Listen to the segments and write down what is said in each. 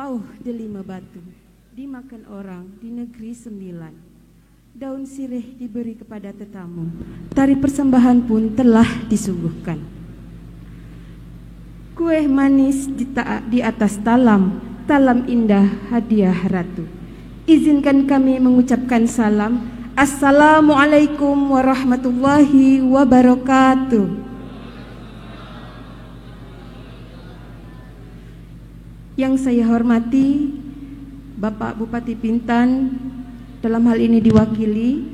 Jauh delima batu, dimakan orang di negeri 9. Daun sirih diberi kepada tetamu, tari persembahan pun telah disuguhkan. Kue manis di atas talam, talam indah hadiah ratu. Izinkan kami mengucapkan salam. Assalamualaikum warahmatullahi wabarakatuh. Yang saya hormati Bapak Bupati Bintan, dalam hal ini diwakili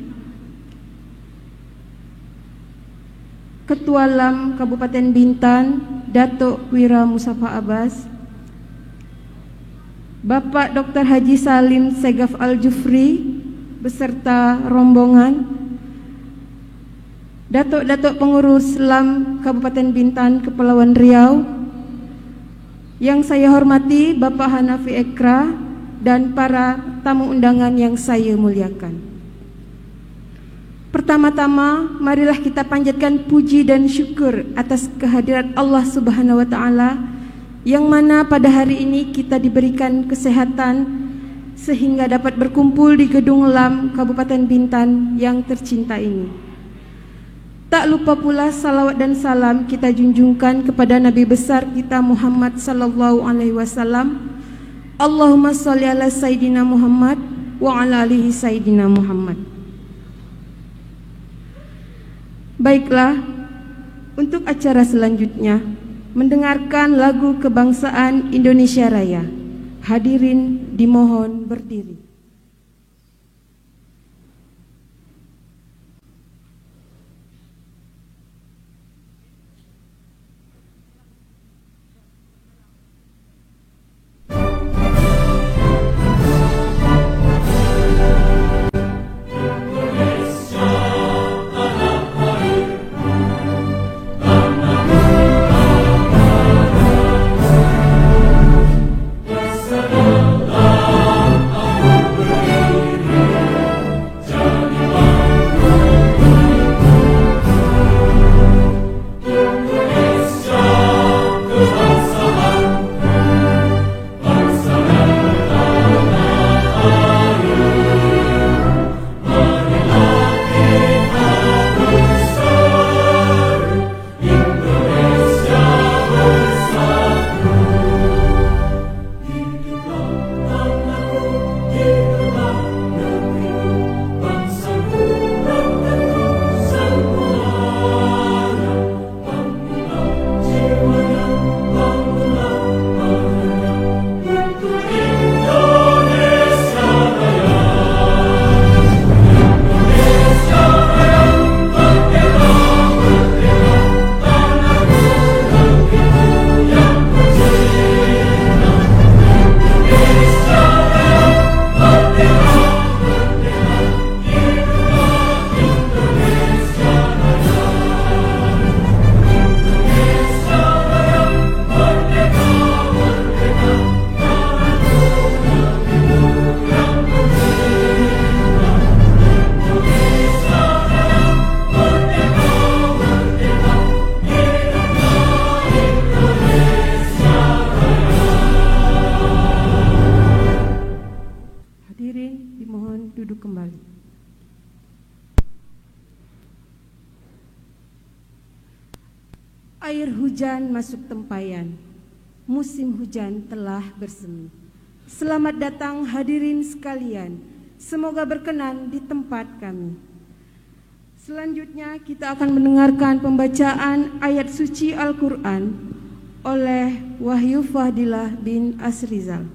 Ketua LAM Kabupaten Bintan, Datuk Wira Musafa Abbas, Bapak Dr. Haji Salim Segaf Al-Jufri beserta rombongan, Datuk-datuk pengurus LAM Kabupaten Bintan Kepulauan Riau, yang saya hormati Bapak Hanafi Ekra dan para tamu undangan yang saya muliakan. Pertama-tama, marilah kita panjatkan puji dan syukur atas kehadirat Allah Subhanahu wa taala, yang mana pada hari ini kita diberikan kesehatan sehingga dapat berkumpul di Gedung LAM Kabupaten Bintan yang tercinta ini. Tak lupa pula salawat dan salam kita junjungkan kepada Nabi besar kita Muhammad sallallahu alaihi wasallam. Allahumma sholli ala Sayyidina Muhammad wa ala alihi Sayyidina Muhammad. Baiklah, untuk acara selanjutnya mendengarkan lagu kebangsaan Indonesia Raya. Hadirin dimohon berdiri. Air hujan masuk tempayan, musim hujan telah bersemi. Selamat datang hadirin sekalian, semoga berkenan di tempat kami. Selanjutnya kita akan mendengarkan pembacaan ayat suci Al-Quran oleh Wahyu Fadilah bin Asrizal.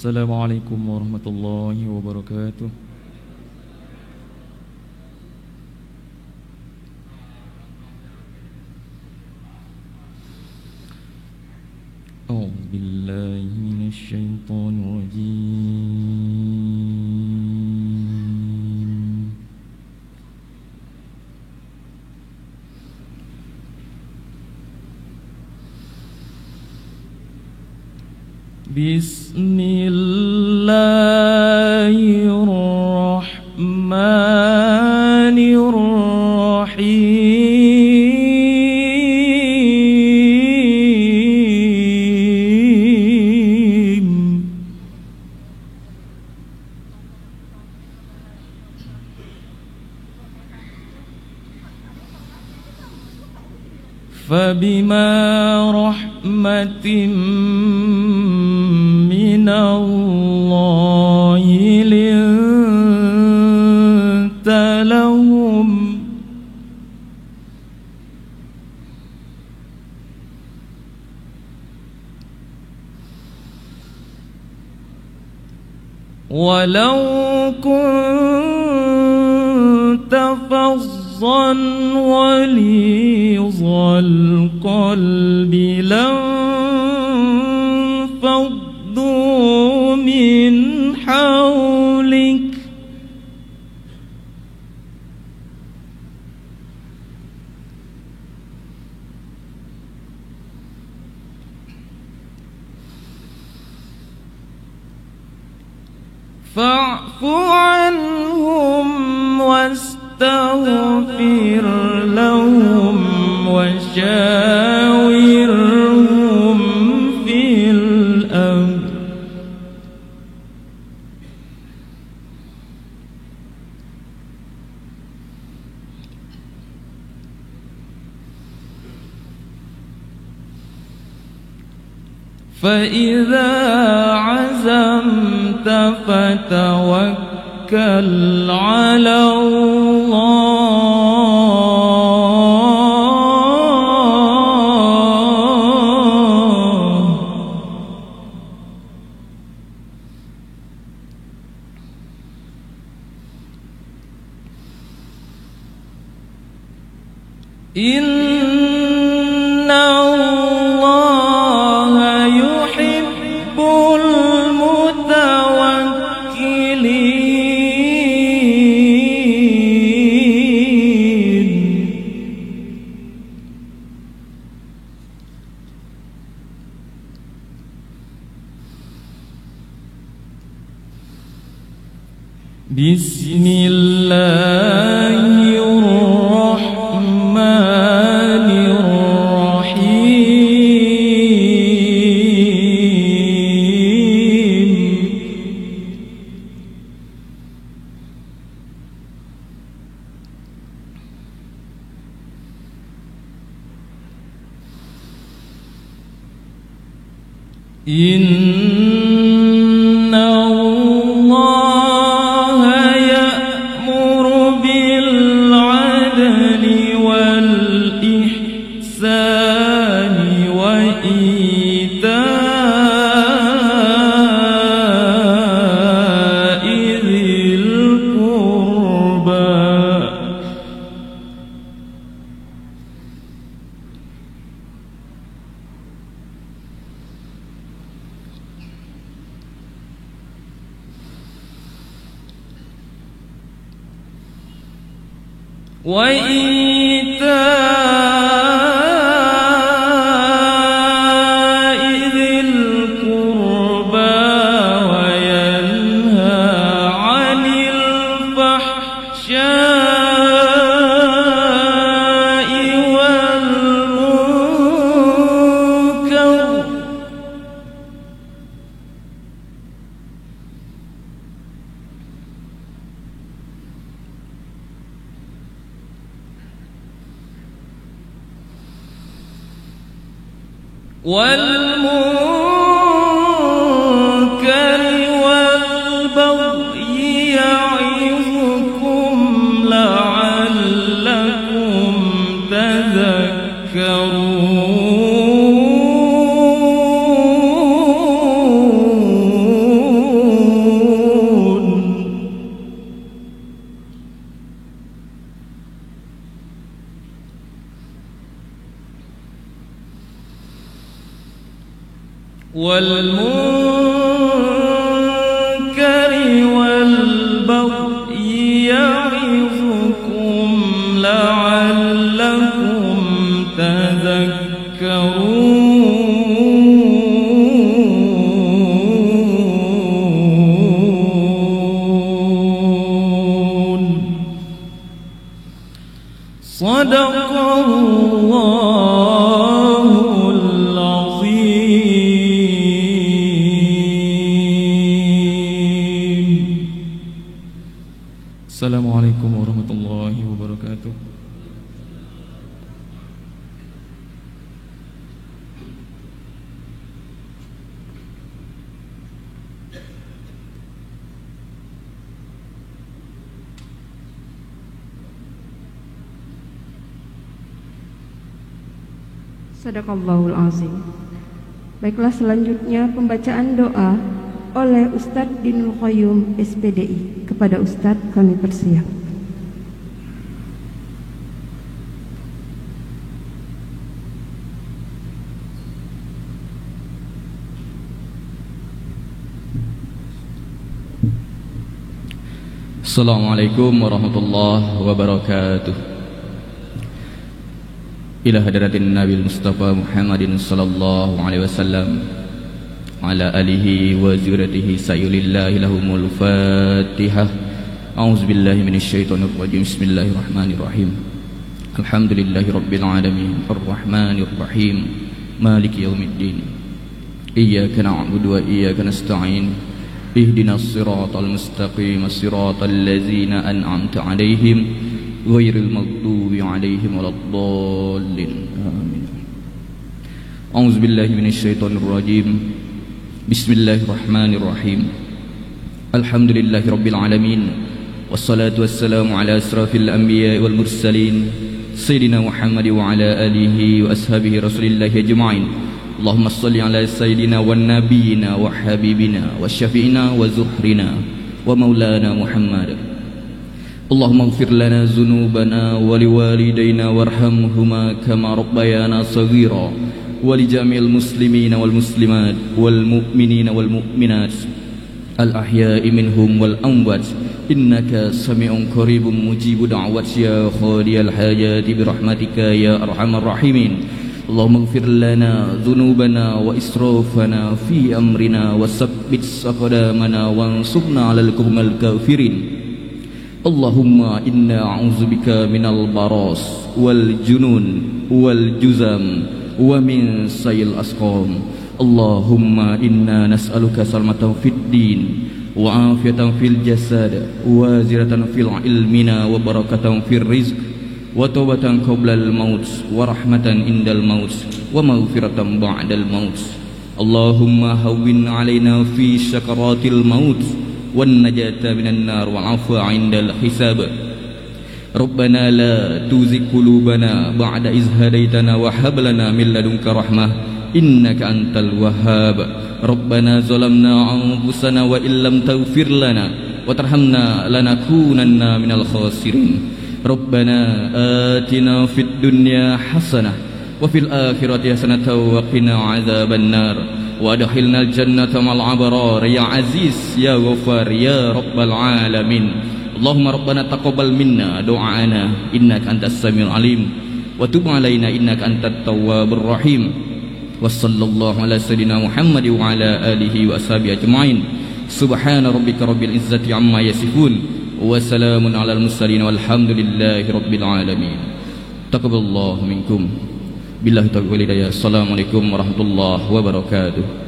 Assalamualaikum warahmatullahi wabarakatuh. الشيطان الرجيم. بسم الله الرحمن الرحيم. فبما رحمة من الله لنت لهم ولو كنت فظا غليظ القلب لانفضوا من حولك فاعف عنهم واستغفر لهم وشاورهم في الأمر فإذا عزمت فتوكل على الله إن الله يحب المتوكلين. بسم الله الرحمن الرحيم. إن الله يأمر بالعدل والإحسان وإيتاء ذي القربى وإيتاء ذي القربى وينهى عن الفحشاء والمنكر والبغي يعظكم لعلكم تذكرون. والمنكر Assalamualaikum warahmatullahi wabarakatuh. Sadaqallahul azim. Baiklah, selanjutnya pembacaan doa oleh Ustadz Dinul Qayyum SPDI. Kepada Ustadz kami persiap. Assalamualaikum warahmatullahi wabarakatuh. Ila hadratin Nabi Mustafa Muhammadin sallallahu alaihi wasallam ala alihi wa zurriyatihi sayyulillahi lahumul fatihah. A'udzubillahi minasyaitonir rajim. Bismillahirrahmanirrahim. Alhamdulillahi rabbil alamin arrahmanir rahim maliki yaumiddin. Iyyaka na'budu wa iyyaka nasta'in. Ihdinas siratal mustaqim, siratal ladzina an'amta 'alaihim ghairil maghdubi 'alaihim waladdallin. Amin. A'udzubillahi minasyaitonir rajim. Bismillahirrahmanirrahim. Alhamdulillahi rabbil alamin. Wassalatu wassalamu ala asrafil anbiya'i wal mursalin sayyidina Muhammad wa ala alihi wa ashabihi rasulillahi ajma'in. Allahumma salli ala sayyidina wan nabiyina wa habibina wa syafi'ina wa zuhrina wa maulana Muhammad. Allahumma ighfir lana dhunubana wa liwalidayna warhamhuma kama rabbayana saghira wa li jami'il muslimina wal muslimat wal mu'minina wal mu'minat al ahya'i minhum wal amwat innaka sami'un qaribun mujibu da'wat ya khadiyal hajati bi rahmatika ya arhamar rahimin. Allahumma ighfir lana dhunubana wa israfana fi amrina wa sabbit aqdamana wansurna 'alal qawmil kafirin. Allahumma inna a'udzubika minal baras wal junun wal juzam wa min sayil asqam. Allahumma inna nas'aluka salamatan fid din wa afiyatan fil jasad wa ziratan fil ilmina wa barakatan fil rizq wa taubatan qablal maut wa rahmatan indal maut wa maghfiratan ba'dal maut. Allahumma hawwin 'alaina fi syakaratil maut wan najata minan nar wal 'afwa 'indal hisab. Rabbana la tuzigh qulubana ba'da iz hadaitana wa hab lana min ladunka rahmah innaka antal wahhab. Rabbana zalamna anfusana wa illam taghfir lana wa tarhamna lanakunanna minal khasirin. Rabbana atina fid dunya hasanah wa fil akhirati hasanatan wa qina 'adzaban nar wa adkhilnal jannata mal abrar ya aziz ya ghafar ya rabbal alamin. Allahumma rabbana taqabbal minna du'ana innaka antas samiul alim wa tub alaina innaka antat tawwabur rahim. Wa sallallahu ala sayyidina Muhammad wa ala alihi wa ashabihi ajma'in. Subhana rabbika rabbil izzati amma yasifun wa salamun alal mursalin walhamdulillahi rabbil alamin. Taqabbalallahu minkum. Billahi taufiq wal hidayah. Assalamualaikum warahmatullahi wabarakatuh.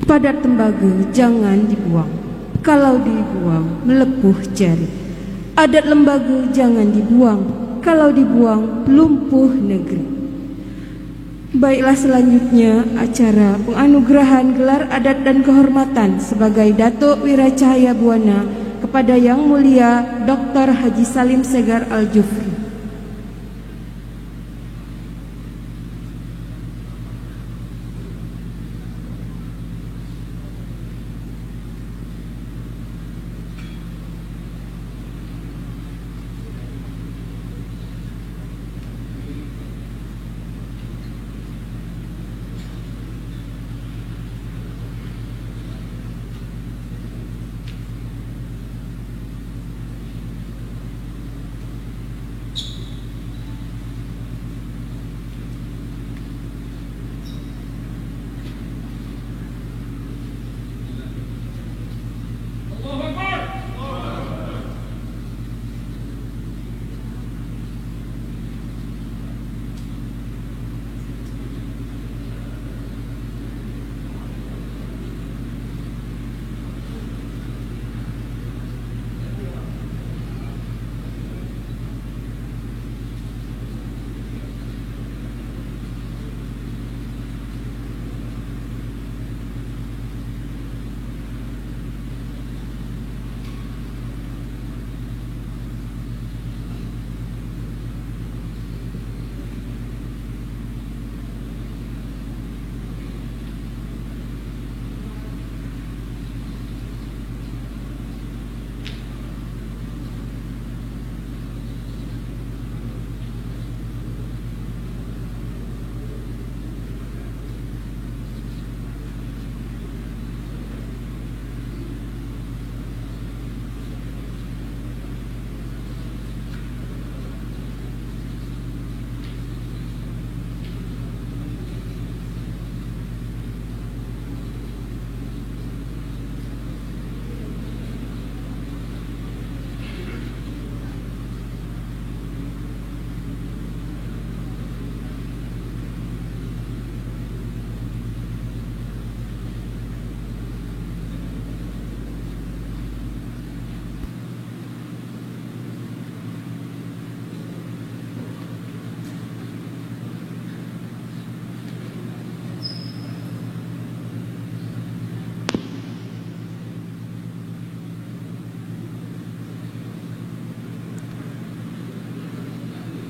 Padat tembaga jangan dibuang, kalau dibuang melepuh jari. Adat lembaga jangan dibuang, kalau dibuang lumpuh negeri. Baiklah, selanjutnya acara penganugerahan gelar adat dan kehormatan sebagai Datuk Wiracahaya Buana kepada Yang Mulia Dr. Haji Salim Segar Al-Jufri.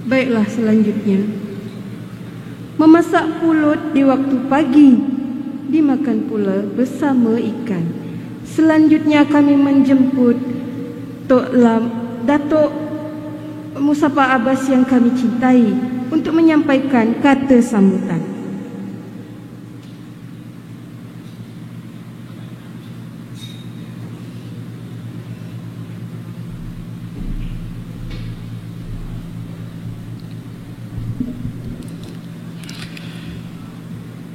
Baiklah, selanjutnya, memasak pulut di waktu pagi, dimakan pula bersama ikan. Selanjutnya kami menjemput Datuk Musafa Abbas yang kami cintai untuk menyampaikan kata sambutan.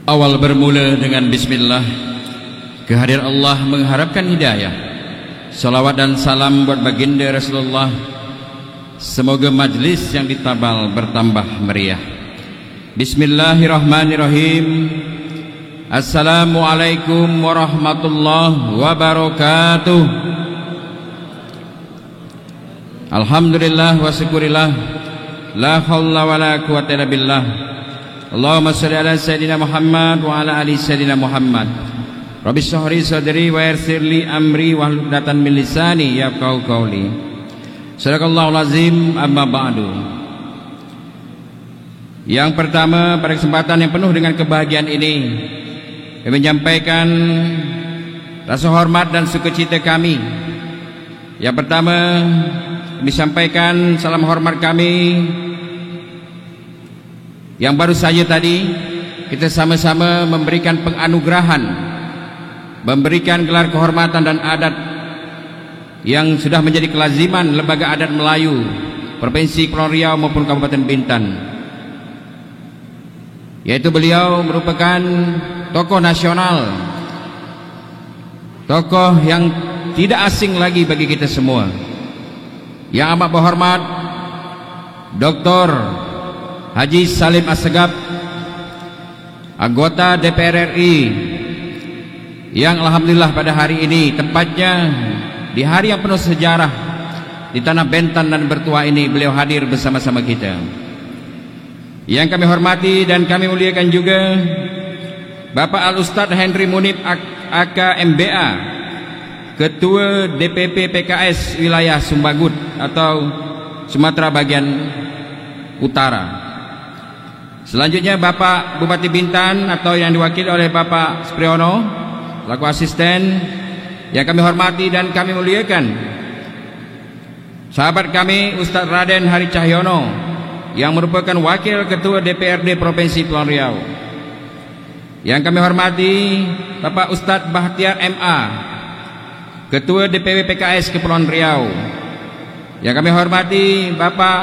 Awal bermula dengan bismillah. Kehadiran Allah mengharapkan hidayah. Salawat dan salam buat baginda Rasulullah. Semoga majlis yang ditabal bertambah meriah. Bismillahirrahmanirrahim. Assalamualaikum warahmatullahi wabarakatuh. Alhamdulillah wa syukurillah. La haula wa la quwwata illa billah. Allahumma salli ala Sayyidina Muhammad wa ala ali Sayyidina Muhammad. Rabbi shrah li sadri wa yassir li amri wahlul 'uqdatam min lisani yafqahu qawli. Shadaqallahul azim, amma ba'du. Yang pertama, pada kesempatan yang penuh dengan kebahagiaan ini, kami menyampaikan rasa hormat dan sukacita kami. Yang pertama, kami sampaikan salam hormat kami yang baru saja tadi kita sama-sama memberikan penganugerahan, memberikan gelar kehormatan dan adat yang sudah menjadi kelaziman Lembaga Adat Melayu Provinsi Kepulauan Riau maupun Kabupaten Bintan, yaitu beliau merupakan tokoh nasional, tokoh yang tidak asing lagi bagi kita semua. Yang amat berhormat Dr. Haji Salim Assegaf, anggota DPR RI, yang alhamdulillah pada hari ini, tepatnya di hari yang penuh sejarah di tanah Bintan dan bertuah ini, beliau hadir bersama-sama kita. Yang kami hormati dan kami muliakan juga Bapak Al-Ustadz Henry Munib AKMBA, Ketua DPP PKS Wilayah Sumbagut atau Sumatera Bagian Utara. Selanjutnya Bapak Bupati Bintan atau yang diwakili oleh Bapak Supriyono selaku asisten, yang kami hormati dan kami muliakan sahabat kami Ustadz Raden Hari Cahyono yang merupakan Wakil Ketua DPRD Provinsi Kepulauan Riau. Yang kami hormati Bapak Ustadz Bahtiar MA, Ketua DPW PKS Kepulauan Riau. Yang kami hormati Bapak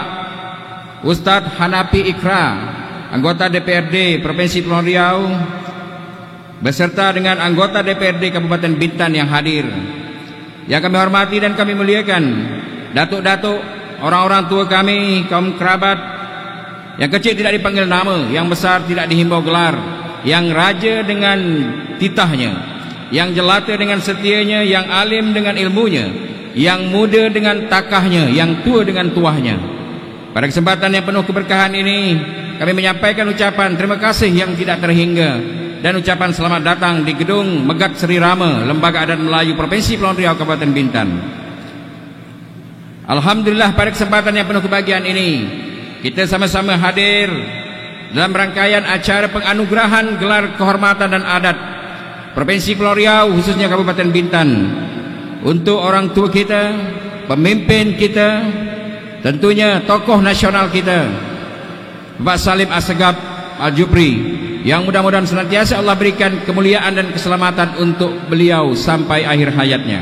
Ustadz Hanafi Ikra, anggota DPRD Provinsi Kepulauan Riau, beserta dengan anggota DPRD Kabupaten Bintan yang hadir. Yang kami hormati dan kami muliakan datuk-datuk, orang-orang tua kami, kaum kerabat. Yang kecil tidak dipanggil nama, yang besar tidak dihimbau gelar, yang raja dengan titahnya, yang jelata dengan setianya, yang alim dengan ilmunya, yang muda dengan takahnya, yang tua dengan tuahnya. Pada kesempatan yang penuh keberkahan ini, kami menyampaikan ucapan terima kasih yang tidak terhingga dan ucapan selamat datang di Gedung Megat Sri Rama, Lembaga Adat Melayu Provinsi Kepulauan Riau Kabupaten Bintan. Alhamdulillah, pada kesempatan yang penuh kebahagiaan ini kita sama-sama hadir dalam rangkaian acara penganugerahan gelar kehormatan dan adat Provinsi Kepulauan Riau, khususnya Kabupaten Bintan, untuk orang tua kita, pemimpin kita, tentunya tokoh nasional kita, Bapak Salim Assegaf Al-Jufri, yang mudah-mudahan senantiasa Allah berikan kemuliaan dan keselamatan untuk beliau sampai akhir hayatnya.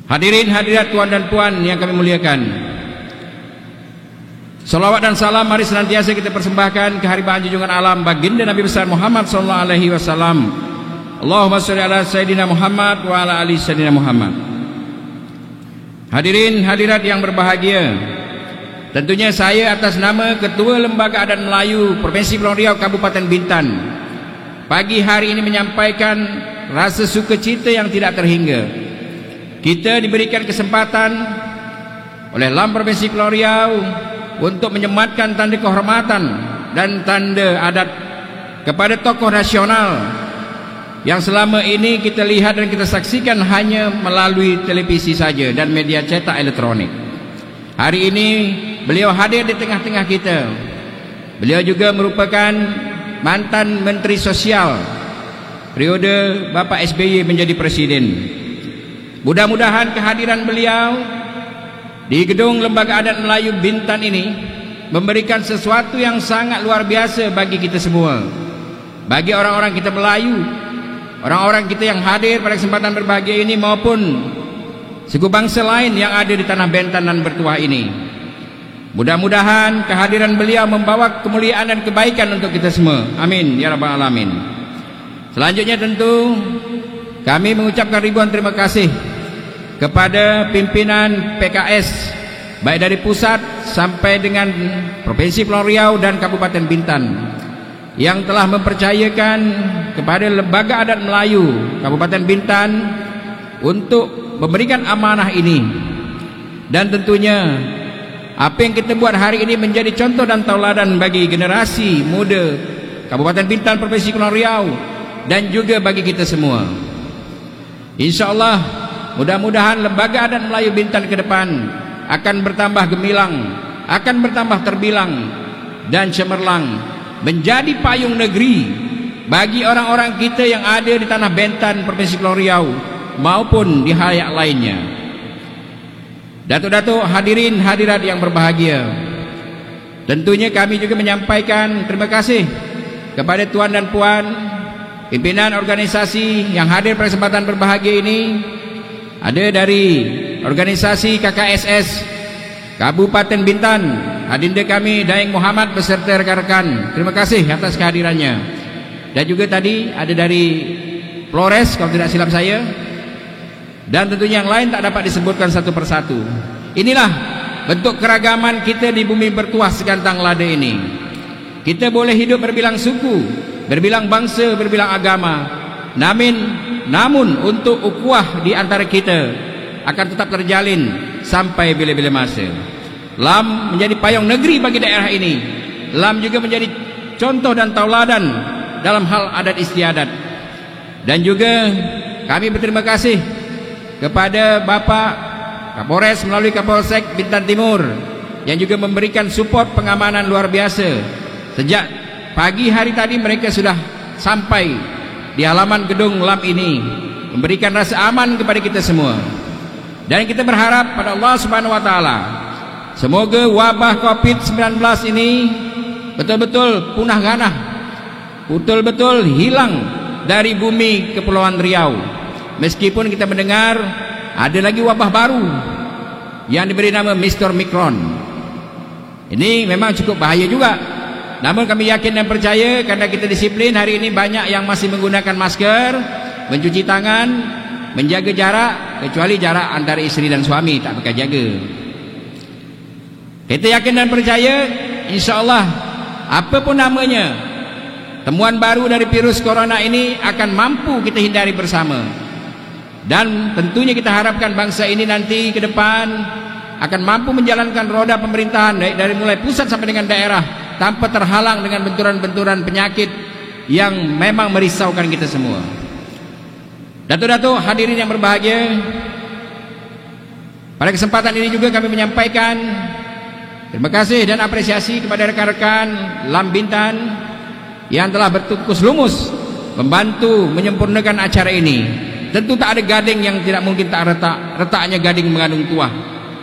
Hadirin hadirat tuan dan puan yang kami muliakan, salawat dan salam mari senantiasa kita persembahkan ke haribaan junjungan alam baginda Nabi besar Muhammad sallallahu alaihi wasallam. Allahumma sholli ala Sayyidina Muhammad wa ala ali Sayyidina Muhammad. Hadirin hadirat yang berbahagia, tentunya saya atas nama Ketua Lembaga Adat Melayu Provinsi Kepulauan Riau Kabupaten Bintan pagi hari ini menyampaikan rasa sukacita yang tidak terhingga. Kita diberikan kesempatan oleh LAM Provinsi Kepulauan Riau untuk menyematkan tanda kehormatan dan tanda adat kepada tokoh nasional yang selama ini kita lihat dan kita saksikan hanya melalui televisi saja dan media cetak elektronik. Hari ini beliau hadir di tengah-tengah kita. Beliau juga merupakan mantan Menteri Sosial periode Bapak SBY menjadi Presiden. Mudah-mudahan kehadiran beliau di gedung Lembaga Adat Melayu Bintan ini memberikan sesuatu yang sangat luar biasa bagi kita semua, bagi orang-orang kita Melayu, orang-orang kita yang hadir pada kesempatan berbahagia ini, maupun suku bangsa lain yang ada di tanah Bintan dan bertuah ini. Mudah-mudahan kehadiran beliau membawa kemuliaan dan kebaikan untuk kita semua. Amin ya rabbal alamin. Selanjutnya tentu kami mengucapkan ribuan terima kasih kepada pimpinan PKS, baik dari pusat sampai dengan Provinsi Kepulauan Riau dan Kabupaten Bintan, yang telah mempercayakan kepada Lembaga Adat Melayu Kabupaten Bintan untuk memberikan amanah ini. Dan tentunya apa yang kita buat hari ini menjadi contoh dan tauladan bagi generasi muda Kabupaten Bintan, Provinsi Kepulauan Riau, dan juga bagi kita semua. InsyaAllah mudah-mudahan Lembaga Adat Melayu Bintan ke depan akan bertambah gemilang, akan bertambah terbilang dan cemerlang, menjadi payung negeri bagi orang-orang kita yang ada di tanah Bintan, Provinsi Kepulauan Riau maupun di halayak lainnya. Datuk-datuk, hadirin hadirat yang berbahagia, tentunya kami juga menyampaikan terima kasih kepada tuan dan puan pimpinan organisasi yang hadir pada kesempatan berbahagia ini. Ada dari organisasi KKSS Kabupaten Bintan, adinda kami Daeng Muhammad beserta rekan-rekan, terima kasih atas kehadirannya. Dan juga tadi ada dari Flores kalau tidak silap saya, dan tentunya yang lain tak dapat disebutkan satu persatu. Inilah bentuk keragaman kita di bumi bertuah segantang lada ini. Kita boleh hidup berbilang suku, berbilang bangsa, berbilang agama, namun untuk ukhuwah di antara kita akan tetap terjalin sampai bila-bila masa. LAM menjadi payung negeri bagi daerah ini. LAM juga menjadi contoh dan tauladan dalam hal adat istiadat. Dan juga kami berterima kasih kepada Bapak Kapolres melalui Kapolsek Bintan Timur yang juga memberikan support pengamanan luar biasa. Sejak pagi hari tadi mereka sudah sampai di halaman gedung LAM ini, memberikan rasa aman kepada kita semua. Dan kita berharap pada Allah Subhanahu wa taala, semoga wabah Covid-19 ini betul-betul punah ganah, betul-betul hilang dari bumi Kepulauan Riau. Meskipun kita mendengar ada lagi wabah baru yang diberi nama Mr. Mikron. Ini memang cukup bahaya juga. Namun kami yakin dan percaya karena kita disiplin, hari ini banyak yang masih menggunakan masker, mencuci tangan, menjaga jarak, kecuali jarak antara isteri dan suami tak pakai jaga. Kita yakin dan percaya insyaAllah apapun namanya, temuan baru dari virus corona ini akan mampu kita hindari bersama. Dan tentunya kita harapkan bangsa ini nanti ke depan akan mampu menjalankan roda pemerintahan dari mulai pusat sampai dengan daerah tanpa terhalang dengan benturan-benturan penyakit yang memang merisaukan kita semua. Datuk-datuk, hadirin yang berbahagia, pada kesempatan ini juga kami menyampaikan terima kasih dan apresiasi kepada rekan-rekan LAM Bintan yang telah bertukus lumus membantu menyempurnakan acara ini. Tentu tak ada gading yang tidak mungkin tak retak, retaknya gading mengandung tuah.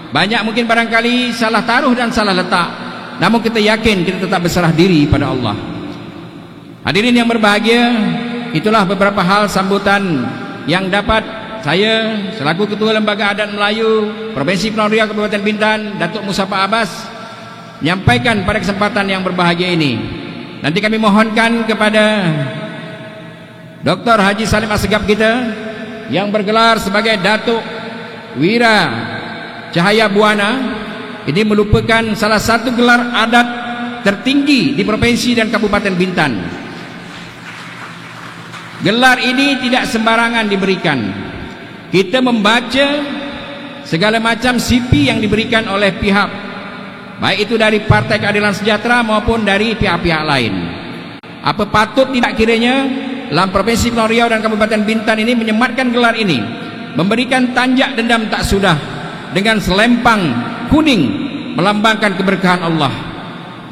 Banyak mungkin barangkali salah taruh dan salah letak, namun kita yakin kita tetap berserah diri pada Allah. Hadirin yang berbahagia, itulah beberapa hal sambutan yang dapat saya selaku Ketua Lembaga Adat Melayu Provinsi Kepulauan Riau Kabupaten Bintan, Datuk Musafah Abbas, menyampaikan pada kesempatan yang berbahagia ini. Nanti kami mohonkan kepada Dr. Haji Salim Assegaf kita yang bergelar sebagai Datuk Wira Cahaya Buana, ini merupakan salah satu gelar adat tertinggi di Provinsi dan Kabupaten Bintan. Gelar ini tidak sembarangan diberikan. Kita membaca segala macam CV yang diberikan oleh pihak, baik itu dari Partai Keadilan Sejahtera maupun dari pihak-pihak lain. Apa patut tidak kiranya LAM Provinsi Kepulauan Riau dan Kabupaten Bintan ini menyematkan gelar ini, memberikan tanjak dendam tak sudah dengan selempang kuning melambangkan keberkahan Allah.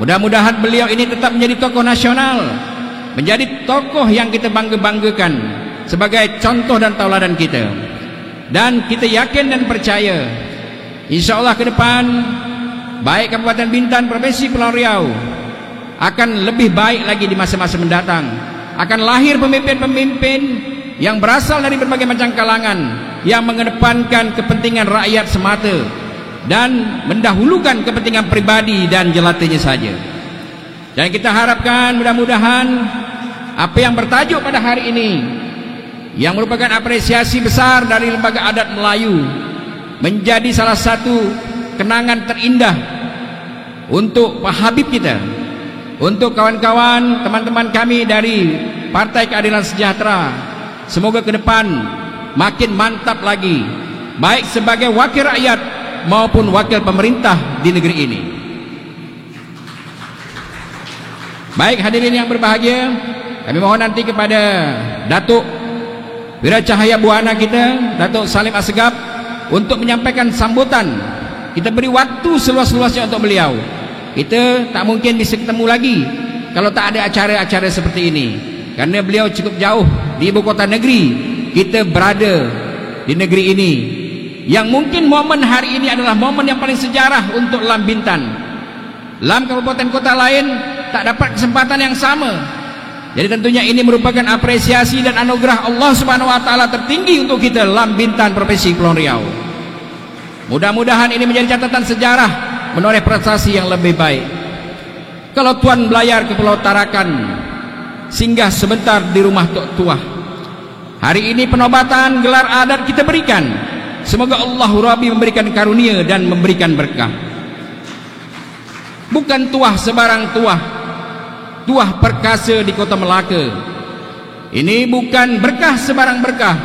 Mudah-mudahan beliau ini tetap menjadi tokoh nasional, menjadi tokoh yang kita bangga-banggakan sebagai contoh dan tauladan kita. Dan kita yakin dan percaya, insya-Allah ke depan baik Kabupaten Bintan, Provinsi Kepulauan Riau akan lebih baik lagi di masa-masa mendatang. Akan lahir pemimpin-pemimpin yang berasal dari berbagai macam kalangan, yang mengedepankan kepentingan rakyat semata dan mendahulukan kepentingan pribadi dan jelatanya saja. Dan kita harapkan mudah-mudahan apa yang bertajuk pada hari ini, yang merupakan apresiasi besar dari Lembaga Adat Melayu, menjadi salah satu kenangan terindah untuk Pak Habib kita, untuk kawan-kawan, teman-teman kami dari Partai Keadilan Sejahtera. Semoga ke depan makin mantap lagi, baik sebagai wakil rakyat maupun wakil pemerintah di negeri ini. Baik hadirin yang berbahagia, kami mohon nanti kepada Datuk Wiracahaya Buana kita, Datuk Salim Assegaf, untuk menyampaikan sambutan. Kita beri waktu seluas-luasnya untuk beliau. Kita tak mungkin bisa ketemu lagi kalau tak ada acara-acara seperti ini, karena beliau cukup jauh di ibu kota negeri, kita berada di negeri ini, yang mungkin momen hari ini adalah momen yang paling sejarah untuk Lam Bintan. Lam kabupaten kota lain tak dapat kesempatan yang sama. Jadi tentunya ini merupakan apresiasi dan anugerah Allah Subhanahu wa taala tertinggi untuk kita, Lam Bintan, Provinsi Kepulauan Riau. Mudah-mudahan ini menjadi catatan sejarah, menoreh prestasi yang lebih baik. Kalau tuan belayar ke Pulau Tarakan, singgah sebentar di rumah Tok Tuah. Hari ini penobatan gelar adat kita berikan. Semoga Allah Rabbi memberikan karunia dan memberikan berkah. Bukan tuah sebarang tuah, tuah perkasa di kota Melaka. Ini bukan berkah sebarang berkah,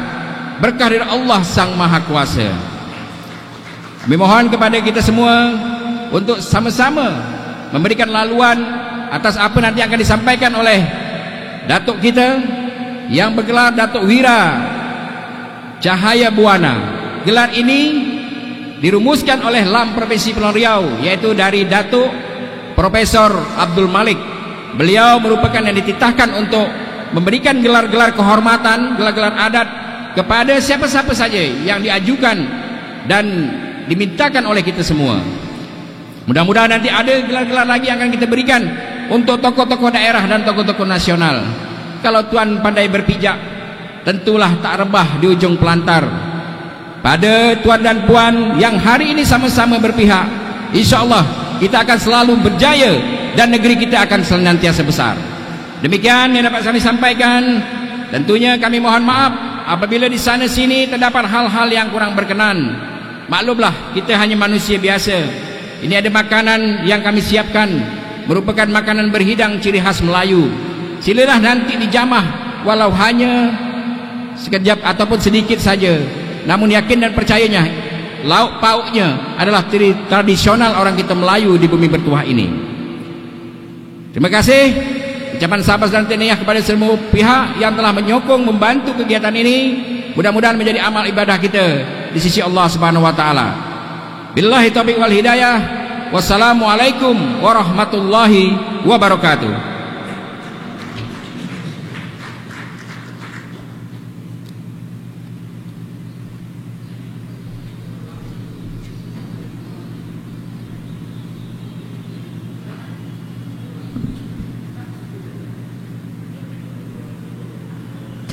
berkah dari Allah Sang Maha Kuasa. Kami mohon kepada kita semua untuk sama-sama memberikan laluan atas apa nanti akan disampaikan oleh datuk kita yang bergelar Datuk Wiracahaya Buana. Gelar ini dirumuskan oleh Lam Provinsi Kepulauan Riau, yaitu dari Datuk Profesor Abdul Malik. Beliau merupakan yang dititahkan untuk memberikan gelar-gelar kehormatan, gelar-gelar adat kepada siapa-siapa saja yang diajukan dan dimintakan oleh kita semua. Mudah-mudahan nanti ada gelar-gelar lagi yang akan kita berikan untuk tokoh-tokoh daerah dan tokoh-tokoh nasional. Kalau tuan pandai berpijak, tentulah tak rebah di ujung pelantar. Pada tuan dan puan yang hari ini sama-sama berpihak, insya-Allah kita akan selalu berjaya dan negeri kita akan senantiasa besar. Demikian yang dapat kami sampaikan. Tentunya kami mohon maaf apabila di sana sini terdapat hal-hal yang kurang berkenan. Maklumlah, kita hanya manusia biasa. Ini ada makanan yang kami siapkan, merupakan makanan berhidang ciri khas Melayu. Silalah nanti dijamah walau hanya sekejap ataupun sedikit saja. Namun yakin dan percayanya, lauk pauknya adalah tradisional orang kita Melayu di bumi bertuah ini. Terima kasih ucapan sahabat dan tahniah kepada semua pihak yang telah menyokong, membantu kegiatan ini. Mudah-mudahan menjadi amal ibadah kita di sisi Allah Subhanahu wa taala. Billahi taufiq wal hidayah. Wassalamualaikum warahmatullahi wabarakatuh.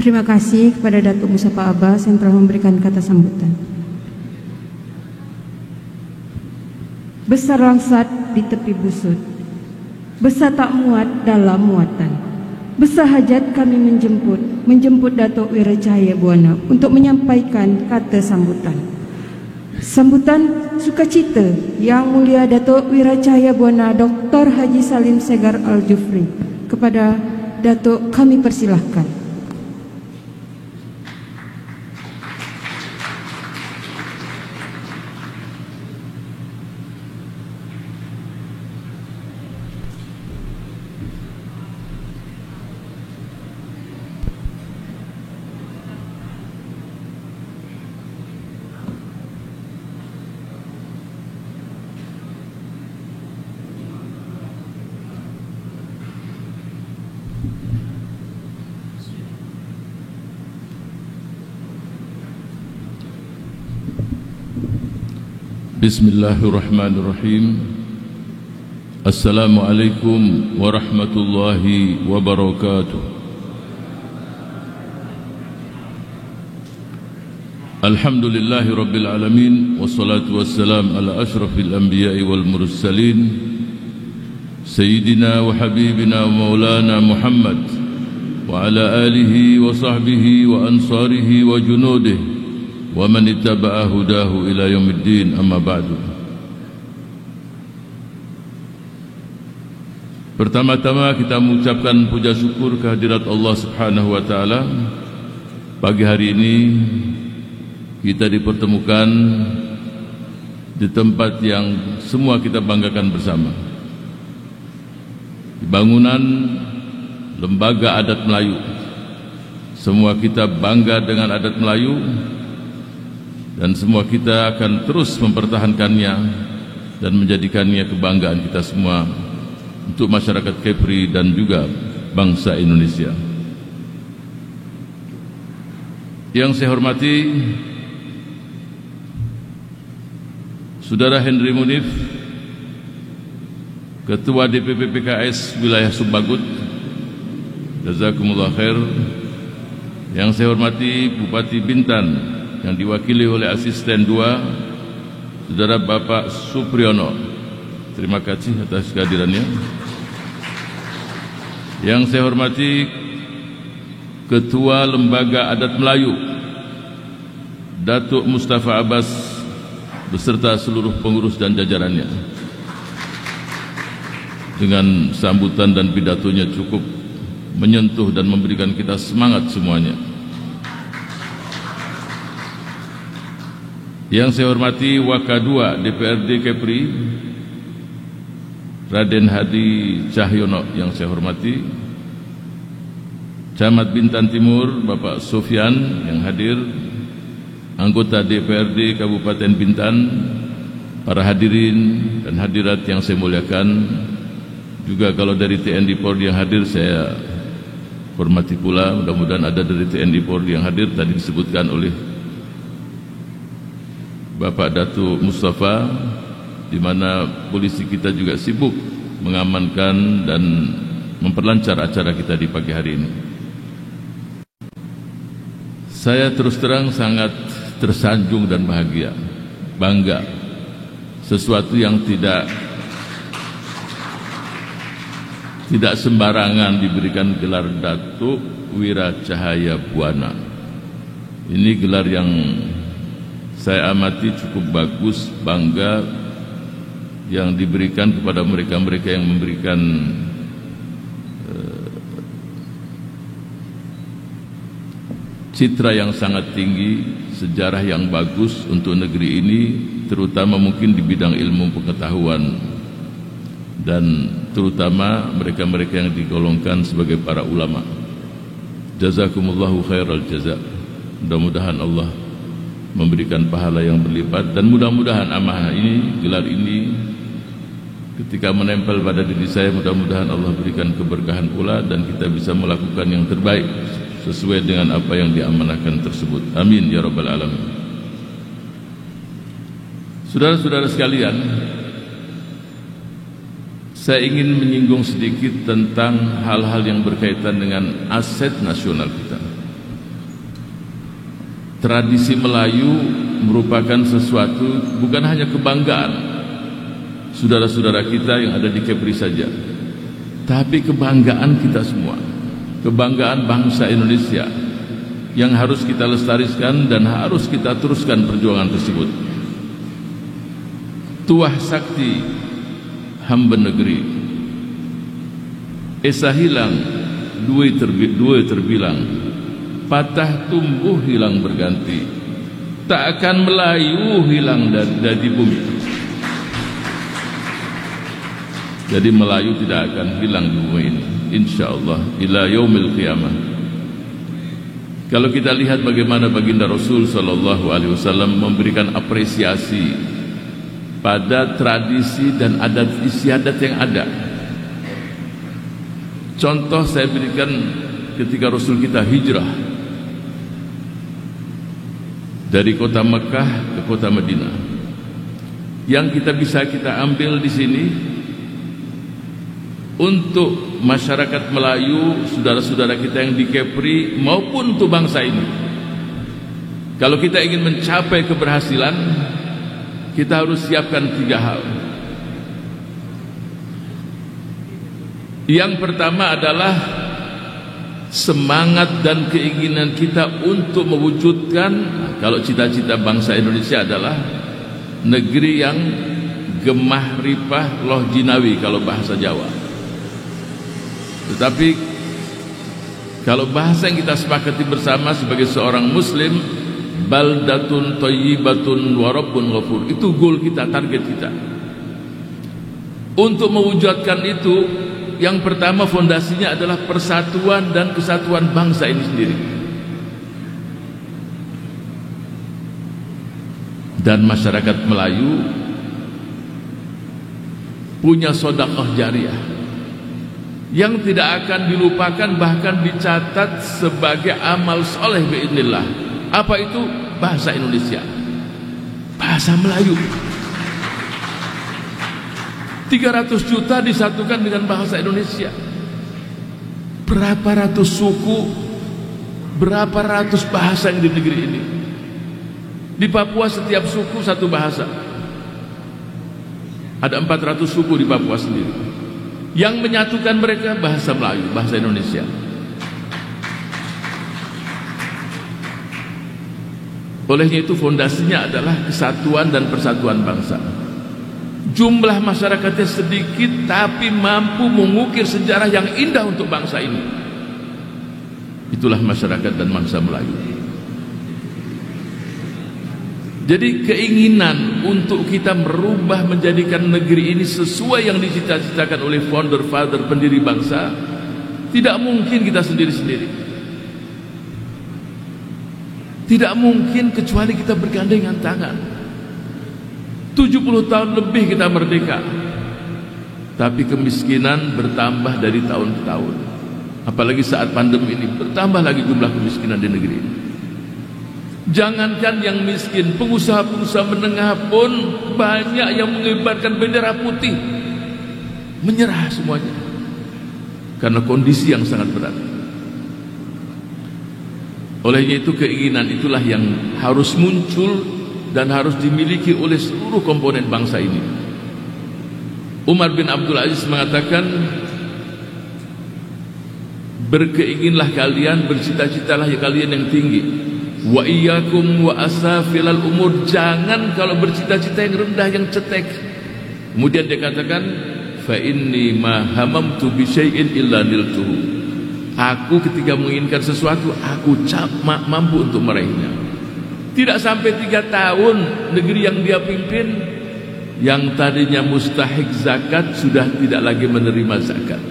Terima kasih kepada Datuk Musafa Abbas yang telah memberikan kata sambutan. Besar langsat di tepi busut, besar tak muat dalam muatan. Besar hajat kami menjemput Datuk Wiracahaya Buana untuk menyampaikan kata sambutan. Sambutan sukacita Yang Mulia Datuk Wiracahaya Buana Dr. Haji Salim Segar Al-Jufri. Kepada Datuk kami persilahkan. Bismillahirrahmanirrahim. Assalamualaikum warahmatullahi wabarakatuh. Alhamdulillahi rabbil alamin, wassalatu wassalam ala ashrafil anbiya'i wal mursalin, Sayyidina wa habibina wa maulana Muhammad wa ala alihi wa sahbihi wa ansarihi wa junudihi wa man ittaba'a hudahu ila yaumiddin, amma ba'du. Pertama-tama kita mengucapkan puja syukur kehadirat Allah Subhanahu wa taala. Pagi hari ini kita dipertemukan di tempat yang semua kita banggakan bersama. Di bangunan Lembaga Adat Melayu. Semua kita bangga dengan adat Melayu, dan semua kita akan terus mempertahankannya dan menjadikannya kebanggaan kita semua untuk masyarakat Kepri dan juga bangsa Indonesia. Yang saya hormati Saudara Henry Munif, Ketua DPP PKS Wilayah Subbagut, jazakumullah khair. Yang saya hormati Bupati Bintan yang diwakili oleh Asisten 2 Saudara Bapak Supriyono, terima kasih atas kehadirannya. Yang saya hormati Ketua Lembaga Adat Melayu Datuk Mustafa Abbas beserta seluruh pengurus dan jajarannya. Dengan sambutan dan pidatonya cukup menyentuh dan memberikan kita semangat semuanya. Yang saya hormati Waka2 DPRD Kepri Raden Hadi Cahyono, yang saya hormati Camat Bintan Timur Bapak Sofyan yang hadir, anggota DPRD Kabupaten Bintan, para hadirin dan hadirat yang saya muliakan, juga kalau dari TNI Polri yang hadir saya hormati pula. Mudah-mudahan ada dari TNI Polri yang hadir, tadi disebutkan oleh Bapak Datuk Mustafa, di mana polisi kita juga sibuk mengamankan dan memperlancar acara kita di pagi hari ini. Saya terus terang sangat tersanjung dan bahagia, bangga, sesuatu yang tidak sembarangan diberikan gelar Datuk Wira Cahaya Buana. Ini gelar yang saya amati cukup bagus, bangga, yang diberikan kepada mereka-mereka yang memberikan citra yang sangat tinggi, sejarah yang bagus untuk negeri ini, terutama mungkin di bidang ilmu pengetahuan, dan terutama mereka-mereka yang digolongkan sebagai para ulama. Jazakumullahu khairal jaza. Mudah-mudahan Allah memberikan pahala yang berlipat, dan mudah-mudahan amanah ini, gelar ini ketika menempel pada diri saya, mudah-mudahan Allah berikan keberkahan pula dan kita bisa melakukan yang terbaik sesuai dengan apa yang diamanahkan tersebut. Amin ya rabbal alamin. Saudara-saudara sekalian, saya ingin menyinggung sedikit tentang hal-hal yang berkaitan dengan aset nasional kita. Tradisi Melayu merupakan sesuatu bukan hanya kebanggaan saudara-saudara kita yang ada di Kepri saja, tapi kebanggaan kita semua, kebanggaan bangsa Indonesia yang harus kita lestarikan dan harus kita teruskan perjuangan tersebut. Tuah sakti hamba negeri, esa hilang dua terbilang, patah tumbuh hilang berganti, tak akan Melayu hilang dari bumi. Jadi Melayu tidak akan hilang di bumi ini, insyaallah ila yaumil qiyamah. Kalau kita lihat bagaimana baginda Rasul sallallahu alaihi wasallam memberikan apresiasi pada tradisi dan adat istiadat yang ada. Contoh saya berikan ketika Rasul kita hijrah dari kota Mekah ke kota Madinah. yang kita ambil di sini untuk masyarakat Melayu, saudara-saudara kita yang di Kepri maupun untuk bangsa ini. Kalau kita ingin mencapai keberhasilan, kita harus siapkan 3 hal. Yang pertama adalah semangat dan keinginan kita untuk mewujudkan, kalau cita-cita bangsa Indonesia adalah negeri yang gemah ripah loh jinawi kalau bahasa Jawa. Tetapi kalau bahasa yang kita sepakati bersama sebagai seorang muslim, baldatun thayyibatun wa rabbun ghafur, itu goal kita, target kita. Untuk mewujudkan itu, yang pertama fondasinya adalah persatuan dan kesatuan bangsa ini sendiri. Dan masyarakat Melayu punya sedekah jariah yang tidak akan dilupakan, bahkan dicatat sebagai amal soleh biidznillah. Apa itu? Bahasa Indonesia, bahasa Melayu. 300 juta disatukan dengan bahasa Indonesia. Berapa ratus suku, berapa ratus bahasa yang di negeri ini. Di Papua setiap suku satu bahasa. Ada 400 suku di Papua sendiri. Yang menyatukan mereka bahasa Melayu, bahasa Indonesia. Olehnya itu fondasinya adalah kesatuan dan persatuan bangsa. Jumlah masyarakatnya sedikit tapi mampu mengukir sejarah yang indah untuk bangsa ini. Itulah masyarakat dan bangsa Melayu. Jadi keinginan untuk kita merubah, menjadikan negeri ini sesuai yang dicita-citakan oleh founder father pendiri bangsa, tidak mungkin kita sendiri-sendiri. Tidak mungkin kecuali kita bergandengan tangan. 70 tahun lebih kita merdeka, tapi kemiskinan bertambah dari tahun ke tahun. Apalagi saat pandemi ini, bertambah lagi jumlah kemiskinan di negeri ini. Jangankan yang miskin, pengusaha-pengusaha menengah pun banyak yang mengibarkan bendera putih, menyerah semuanya karena kondisi yang sangat berat. Olehnya itu keinginan itulah yang harus muncul dan harus dimiliki oleh seluruh komponen bangsa ini. Umar bin Abdul Aziz mengatakan, berkeinginlah kalian, bercita-citalah ya kalian yang tinggi. Wa iyyakum wa asafilal umur, jangan kalau bercita-cita yang rendah, yang cetek. Kemudian dia katakan, fa inni ma hamamtu bi syai'in illa niltuhu. Aku ketika menginginkan sesuatu, aku mampu untuk meraihnya. Tidak sampai 3 tahun negeri yang dia pimpin, yang tadinya mustahik zakat sudah tidak lagi menerima zakat.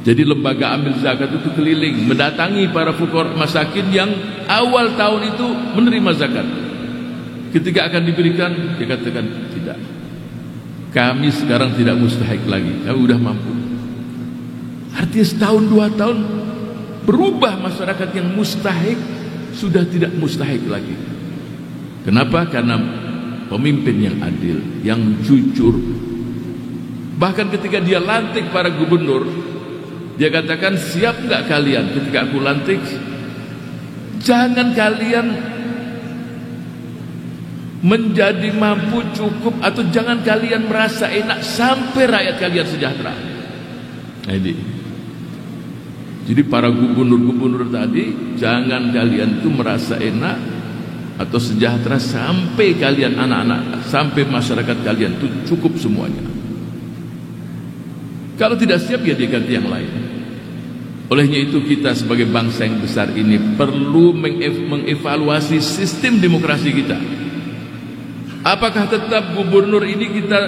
Jadi lembaga amil zakat itu keliling mendatangi para fuqara masakin yang awal tahun itu menerima zakat. Ketika akan diberikan, dia katakan tidak. Kami sekarang tidak mustahik lagi, kami sudah mampu. Artinya setahun 2 tahun berubah masyarakat yang mustahik sudah tidak mustahik lagi. Kenapa? Karena pemimpin yang adil, yang jujur. Bahkan ketika dia lantik para gubernur, dia katakan, siap enggak kalian ketika aku lantik? Jangan kalian menjadi mampu cukup, atau jangan kalian merasa enak sampai rakyat kalian sejahtera. Jadi para gubernur-gubernur tadi, jangan kalian itu merasa enak atau sejahtera sampai kalian anak-anak, sampai masyarakat kalian itu cukup semuanya. Kalau tidak siap, ya diganti yang lain. Olehnya itu kita sebagai bangsa yang besar ini perlu mengevaluasi sistem demokrasi kita. Apakah tetap gubernur ini kita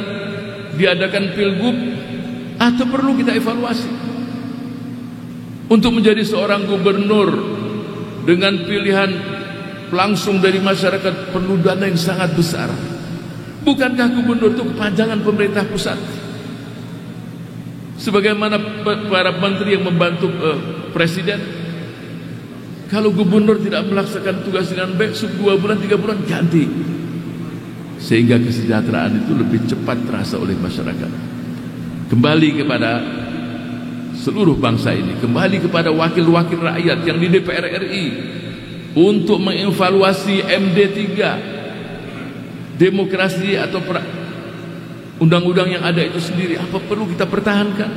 diadakan pilgub, atau perlu kita evaluasi? Untuk menjadi seorang gubernur dengan pilihan langsung dari masyarakat perlu dana yang sangat besar. Bukankah gubernur itu kepanjangan pemerintah pusat? Sebagaimana para menteri yang membantu presiden, kalau gubernur tidak melaksanakan tugas dengan baik, 2 bulan 3 bulan ganti. sehingga kesejahteraan itu lebih cepat terasa oleh masyarakat. Kembali kepada seluruh bangsa ini, kembali kepada wakil-wakil rakyat yang di DPR RI untuk mengevaluasi MD3, demokrasi atau undang-undang yang ada itu sendiri. Apa perlu kita pertahankan?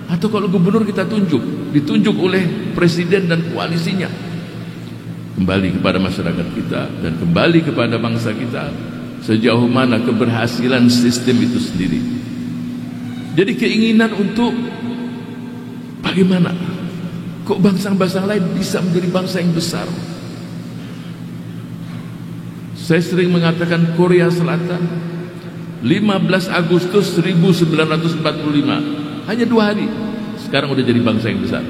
Atau kalau gubernur kita ditunjuk oleh presiden dan koalisinya? Kembali kepada masyarakat kita dan kembali kepada bangsa kita, sejauh mana keberhasilan sistem itu sendiri. Jadi keinginan untuk bagaimana kok bangsa-bangsa lain bisa menjadi bangsa yang besar. Saya sering mengatakan Korea Selatan 15 Agustus 1945, hanya 2 hari sekarang udah jadi bangsa yang besar.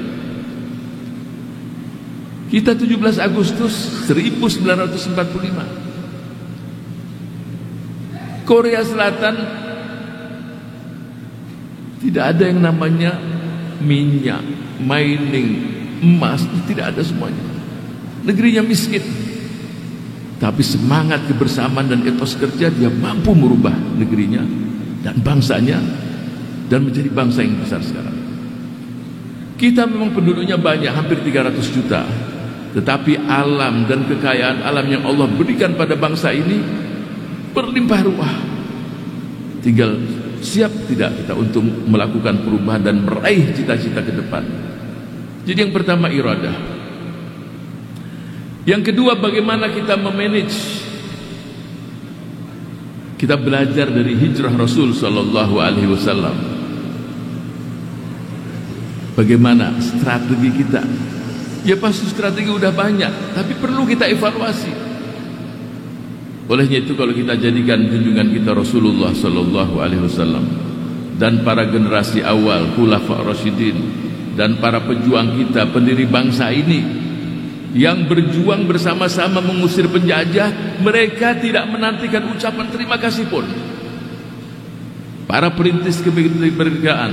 Kita 17 Agustus 1945. Korea Selatan tidak ada yang namanya minyak, mining, emas, tidak ada semuanya. Negerinya miskin, tapi semangat kebersamaan dan etos kerja dia mampu merubah negerinya dan bangsanya dan menjadi bangsa yang besar sekarang. Kita memang penduduknya banyak, hampir 300 juta, tetapi alam dan kekayaan alam yang Allah berikan pada bangsa ini berlimpah ruah. Tinggal siap tidak kita untuk melakukan perubahan dan meraih cita-cita ke depan. Jadi yang pertama iradah. Yang kedua bagaimana kita memanage. Kita belajar dari hijrah Rasul sallallahu alaihi wasallam. Bagaimana strategi kita? Ya pasti strategi udah banyak, tapi perlu kita evaluasi. Olehnya itu kalau kita jadikan junjungan kita Rasulullah sallallahu alaihi wasallam dan para generasi awal khulafa rasyidin dan para pejuang kita, pendiri bangsa ini yang berjuang bersama-sama mengusir penjajah, mereka tidak menantikan ucapan terima kasih pun. Para perintis kemerdekaan,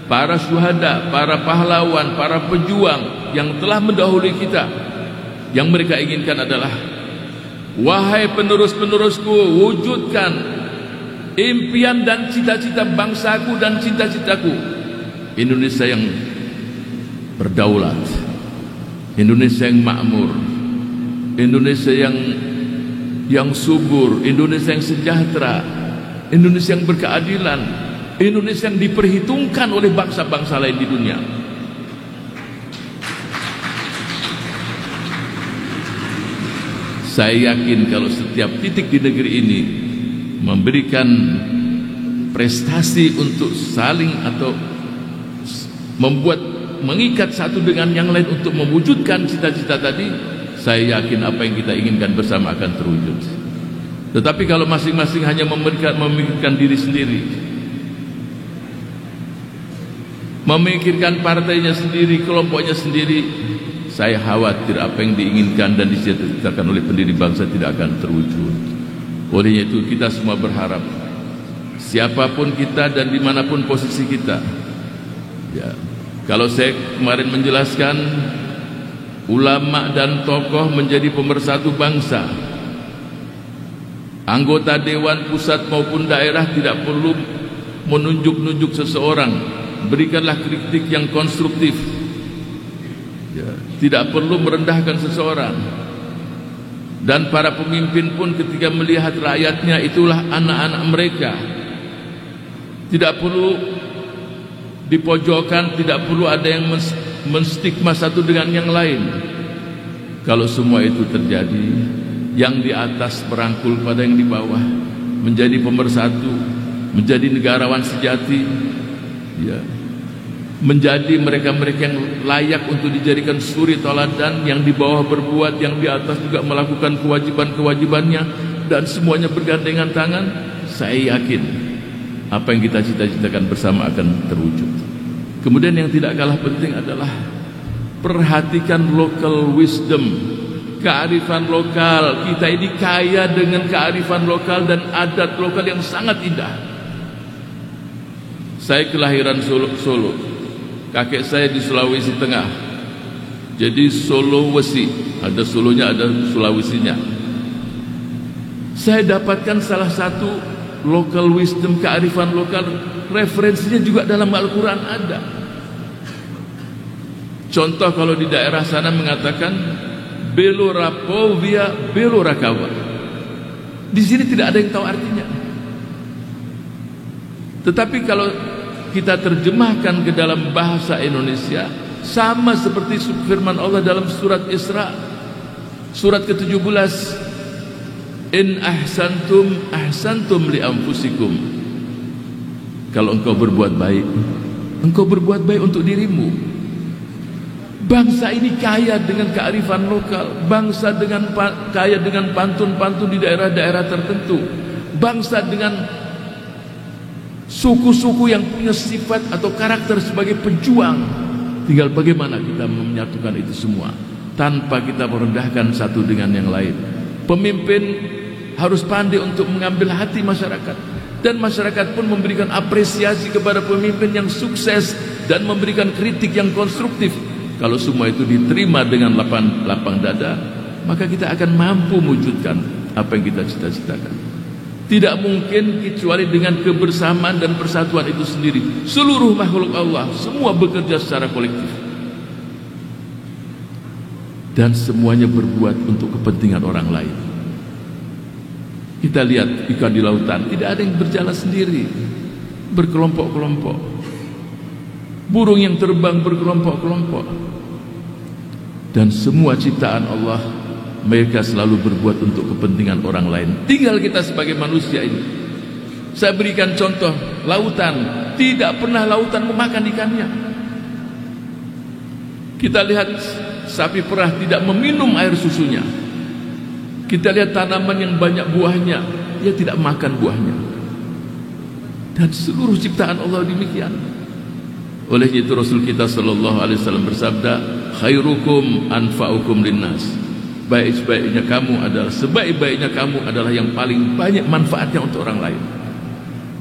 para syuhada, para pahlawan, para pejuang yang telah mendahului kita, yang mereka inginkan adalah, wahai penerus-penerusku, wujudkan impian dan cita-cita bangsaku dan cita-citaku. Indonesia yang berdaulat, Indonesia yang makmur, Indonesia yang subur, Indonesia yang sejahtera, Indonesia yang berkeadilan, Indonesia yang diperhitungkan oleh bangsa-bangsa lain di dunia. Saya yakin kalau setiap titik di negeri ini memberikan prestasi untuk saling atau mengikat satu dengan yang lain untuk mewujudkan cita-cita tadi, saya yakin apa yang kita inginkan bersama akan terwujud. Tetapi kalau masing-masing hanya memikirkan diri sendiri, memikirkan partainya sendiri, kelompoknya sendiri, saya khawatir apa yang diinginkan dan dicita-citakan oleh pendiri bangsa tidak akan terwujud. Oleh itu kita semua berharap, siapapun kita dan dimanapun posisi kita, ya, kalau saya kemarin menjelaskan, ulama dan tokoh menjadi pemersatu bangsa. Anggota dewan pusat maupun daerah tidak perlu menunjuk-nunjuk seseorang, berikanlah kritik yang konstruktif. Ya, tidak perlu merendahkan seseorang. Dan para pemimpin pun ketika melihat rakyatnya itulah anak-anak mereka, tidak perlu dipojokkan, tidak perlu ada yang menstigma satu dengan yang lain. Kalau semua itu terjadi, yang di atas merangkul pada yang di bawah, menjadi pemersatu, menjadi negarawan sejati, ya, menjadi mereka-mereka yang layak untuk dijadikan suri toladan, yang di bawah berbuat, yang di atas juga melakukan kewajiban-kewajibannya, dan semuanya bergandengan tangan. Saya yakin apa yang kita cita-citakan bersama akan terwujud. Kemudian yang tidak kalah penting adalah perhatikan local wisdom, kearifan lokal. Kita ini kaya dengan kearifan lokal dan adat lokal yang sangat indah. Saya kelahiran Solo. Kakek saya di Sulawesi Tengah. Jadi Sulawesi, ada Solonya, ada Sulawesinya. Saya dapatkan salah satu local wisdom, kearifan lokal, referensinya juga dalam Al-Quran ada. Contoh kalau di daerah sana mengatakan Belorapovia, Belorakawa. Di sini tidak ada yang tahu artinya. Tetapi kalau kita terjemahkan ke dalam bahasa Indonesia, sama seperti firman Allah dalam surat Isra, surat ke-17. In ahsantum ahsantum li anfusikum. Kalau engkau berbuat baik, engkau berbuat baik untuk dirimu. Bangsa ini kaya dengan kearifan lokal, bangsa dengan kaya dengan pantun-pantun di daerah-daerah tertentu, bangsa dengan suku-suku yang punya sifat atau karakter sebagai pejuang. Tinggal bagaimana kita menyatukan itu semua tanpa kita merendahkan satu dengan yang lain. Pemimpin harus pandai untuk mengambil hati masyarakat, dan masyarakat pun memberikan apresiasi kepada pemimpin yang sukses dan memberikan kritik yang konstruktif. Kalau semua itu diterima dengan lapang dada, maka kita akan mampu mewujudkan apa yang kita cita-citakan. Tidak mungkin kecuali dengan kebersamaan dan persatuan itu sendiri. Seluruh makhluk Allah semua bekerja secara kolektif, dan semuanya berbuat untuk kepentingan orang lain. Kita lihat ikan di lautan, tidak ada yang berjalan sendiri, berkelompok-kelompok. Burung yang terbang berkelompok-kelompok. Dan semua ciptaan Allah, mereka selalu berbuat untuk kepentingan orang lain. Tinggal kita sebagai manusia ini. Saya berikan contoh, lautan. Tidak pernah lautan memakan ikannya. Kita lihat sapi perah tidak meminum air susunya. Kita lihat tanaman yang banyak buahnya, dia tidak makan buahnya. Dan seluruh ciptaan Allah demikian. Oleh itu Rasul kita sallallahu alaihi wasallam bersabda, khairukum anfa'ukum linnas. Sebaik-baiknya kamu adalah yang paling banyak manfaatnya untuk orang lain.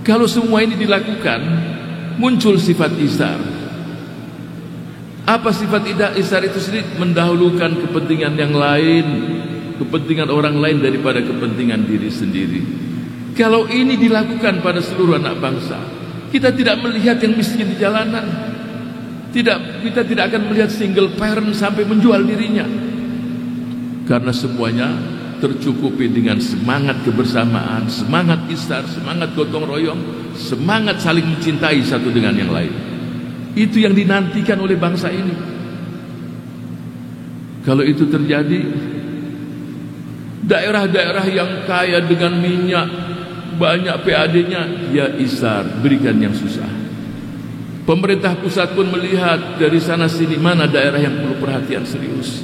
Kalau semua ini dilakukan, muncul sifat isar. Apa sifat isar itu sendiri? Mendahulukan kepentingan yang lain, kepentingan orang lain daripada kepentingan diri sendiri. Kalau ini dilakukan pada seluruh anak bangsa, kita tidak melihat yang miskin di jalanan. Kita tidak akan melihat single parent sampai menjual dirinya. Karena semuanya tercukupi dengan semangat kebersamaan, semangat isar, semangat gotong royong, semangat saling mencintai satu dengan yang lain. Itu yang dinantikan oleh bangsa ini. Kalau itu terjadi, daerah-daerah yang kaya dengan minyak, banyak PAD-nya, ya isar, berikan yang susah. Pemerintah pusat pun melihat dari sana sini mana daerah yang perlu perhatian serius.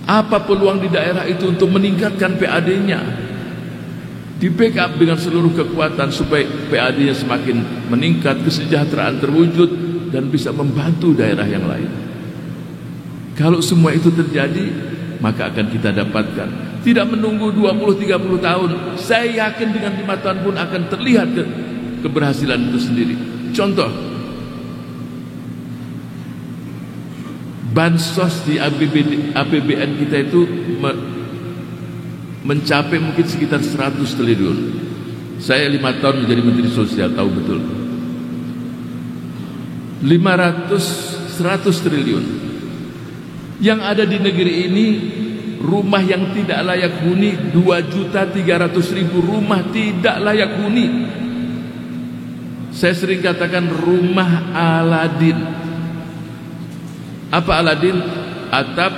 Apa peluang di daerah itu untuk meningkatkan PAD-nya, di backup dengan seluruh kekuatan supaya PAD-nya semakin meningkat, kesejahteraan terwujud dan bisa membantu daerah yang lain. Kalau semua itu terjadi, maka akan kita dapatkan. Tidak menunggu 20-30 tahun. Saya yakin dengan 5 tahun pun akan terlihat keberhasilan itu sendiri. Contoh, bansos di APBN kita itu mencapai mungkin sekitar 100 triliun. Saya 5 tahun menjadi Menteri Sosial, tahu betul. 100 triliun. Yang ada di negeri ini, rumah yang tidak layak huni 2.300.000 rumah tidak layak huni. Saya sering katakan rumah Aladin. Apa Aladin? Atap,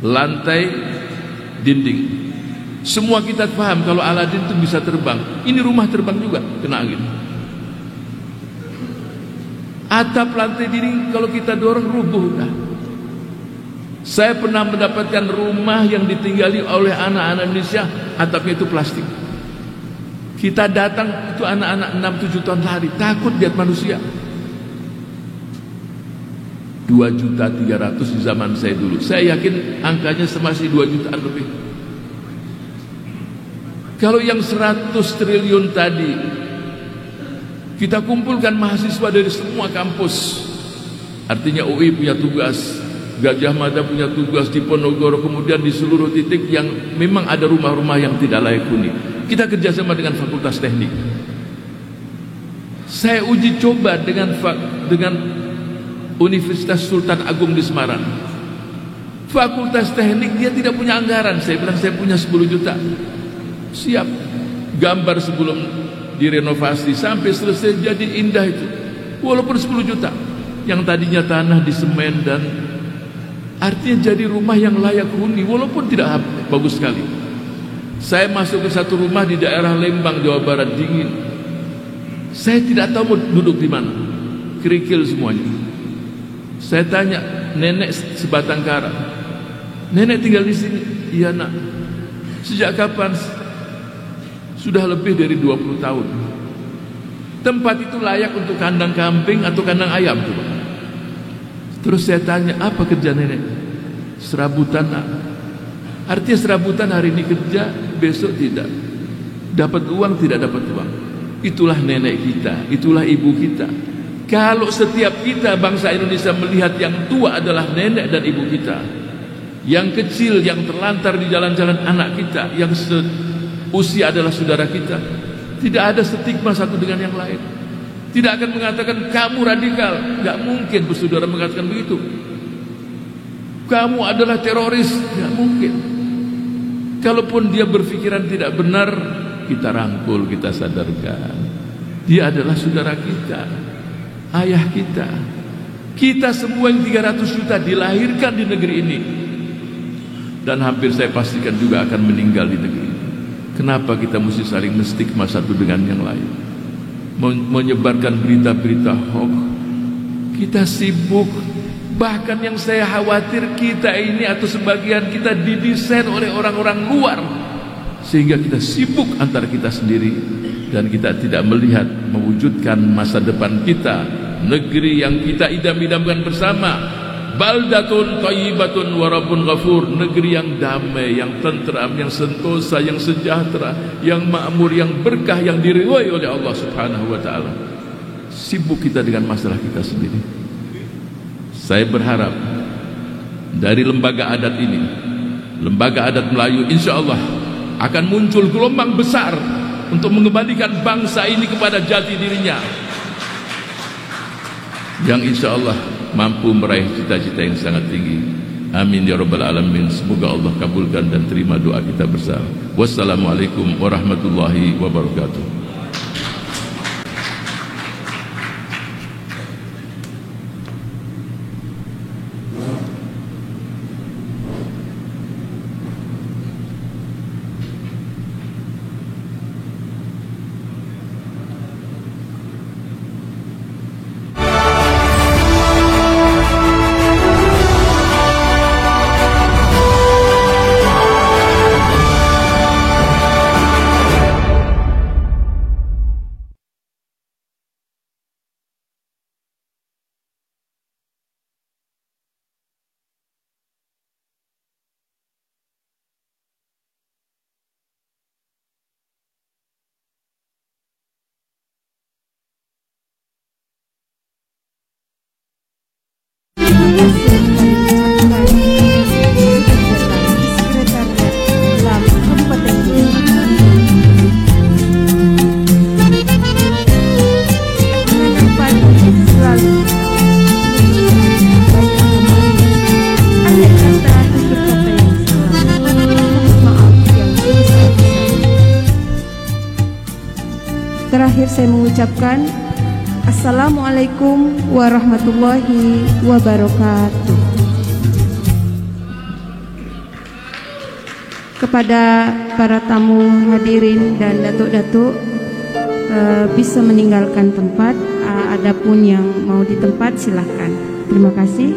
lantai, dinding. Semua kita paham kalau Aladin itu bisa terbang. Ini rumah terbang juga, kena angin. Atap, lantai, dinding kalau kita dorong rubuh dah. Saya pernah mendapatkan rumah yang ditinggali oleh anak-anak Indonesia, atapnya itu plastik. Kita datang, itu anak-anak 6-7 tahun lari, takut lihat manusia. 2.300.000 di zaman saya dulu. Saya yakin angkanya masih 2 jutaan lebih. Kalau yang 100 triliun tadi kita kumpulkan mahasiswa dari semua kampus, artinya UI punya tugas Gajah Mada punya tugas di Ponorogo, kemudian di seluruh titik yang memang ada rumah-rumah yang tidak layak huni. Kita kerjasama dengan Fakultas Teknik. Saya uji coba dengan Universitas Sultan Agung di Semarang. Fakultas Teknik dia tidak punya anggaran. Saya bilang saya punya 10 juta. Siap. Gambar sebelum direnovasi sampai selesai jadi indah itu. Walaupun 10 juta. Yang tadinya tanah di semen dan artinya jadi rumah yang layak huni walaupun tidak bagus sekali. Saya masuk ke satu rumah di daerah Lembang, Jawa Barat, dingin. Saya tidak tahu mau duduk di mana. Kerikil semuanya. Saya tanya, nenek sebatang kara. Nenek tinggal di sini? Iya nak. Sejak kapan? Sudah lebih dari 20 tahun. Tempat itu layak untuk kandang kambing atau kandang ayam coba. Terus saya tanya, apa kerja nenek? Serabutan nak. Artinya serabutan hari ini kerja, besok tidak. Dapat uang, tidak dapat uang. Itulah nenek kita, itulah ibu kita. Kalau setiap kita bangsa Indonesia melihat yang tua adalah nenek dan ibu kita, yang kecil, yang terlantar di jalan-jalan anak kita, yang seusia adalah saudara kita, tidak ada stigma satu dengan yang lain. Tidak akan mengatakan kamu radikal. Gak mungkin bersaudara mengatakan begitu. Kamu adalah teroris. Gak mungkin. Kalaupun dia berpikiran tidak benar, kita rangkul, kita sadarkan. Dia adalah saudara kita, ayah kita. Kita semua yang 300 juta dilahirkan di negeri ini, dan hampir saya pastikan juga akan meninggal di negeri ini. Kenapa kita mesti saling menstigma satu dengan yang lain? Menyebarkan berita-berita hoax. Kita sibuk. Bahkan yang saya khawatir, kita ini atau sebagian kita didesain oleh orang-orang luar, sehingga kita sibuk antara kita sendiri, dan kita tidak melihat mewujudkan masa depan kita, negeri yang kita idam-idamkan bersama. Baldatun thayyibatun wa rabbun ghafur, negeri yang damai, yang tentram, yang sentosa, yang sejahtera, yang makmur, yang berkah, yang diridhoi oleh Allah Subhanahu wa taala. Sibuk kita dengan masalah kita sendiri. Saya berharap dari lembaga adat ini, lembaga adat Melayu, insya Allah akan muncul gelombang besar untuk mengembalikan bangsa ini kepada jati dirinya, yang insya Allah mampu meraih cita-cita yang sangat tinggi. Amin ya rabbal alamin. Semoga Allah kabulkan dan terima doa kita bersama. Wassalamualaikum warahmatullahi wabarakatuh. Terakhir saya mengucapkan Assalamualaikum warahmatullahi wabarakatuh. Kepada para tamu hadirin dan datuk-datuk, bisa meninggalkan tempat. Adapun yang mau di tempat silahkan. Terima kasih.